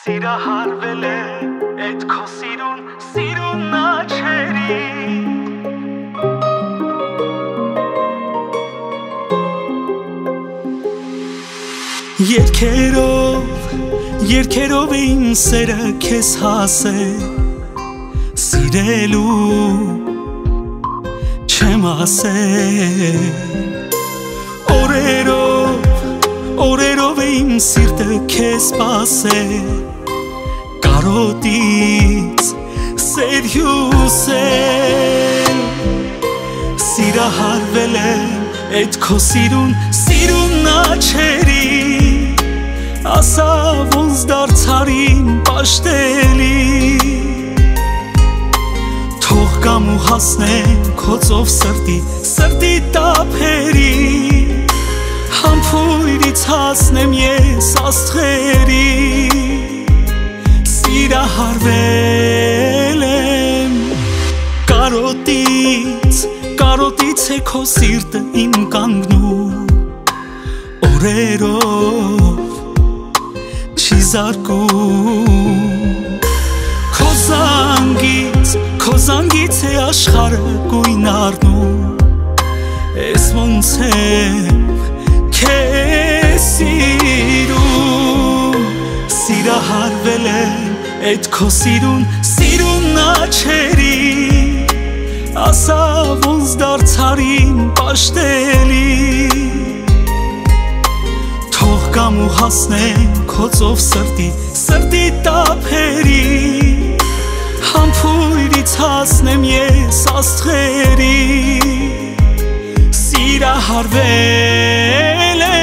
Սիրահարվել է այդ քո սիրուն աչերի Երկերով իմ սերը քեզ հասել Սիրելու չեմ ասել Օրերով իմ սիրտը քեզ սպասել Կարոտից սեր հյուսել Սիրահարվել եմ այդ քո սիրուն աչերի Ասա ոնց դարձարին պաշտելի Թող կամ ու հասնեմ քո ծով սրտի տափերի Համբույրից հասնեմ ես աստղերի Սիրահարվել եմ Կարոտից է քո սիրտը իմ կանգնում Օրերով չի զարկում Քո զանգից է աշխարհը գույն առնում Ես ոնց եմ քեզ սիրում Սիրահարվել եմ այդ քո սիրուն աչերի Ասա ոնց դարձարին պաշտելի Թող կամ ու հասնեմ քո ծով սրտի տափերի Համբույրից հասնեմ ես աստղերի Սիրահարվել եմ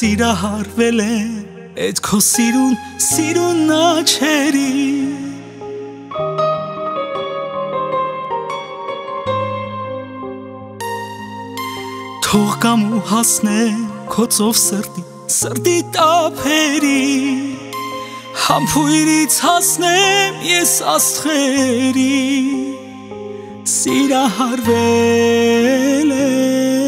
Սիրահարվել եմ այդ քո սիրուն աչերի Թող կամ ու հասնեմ քո ծով սրտի տափերի Համբույրից հասնեմ ես աստղերի Սիրահարվել եմ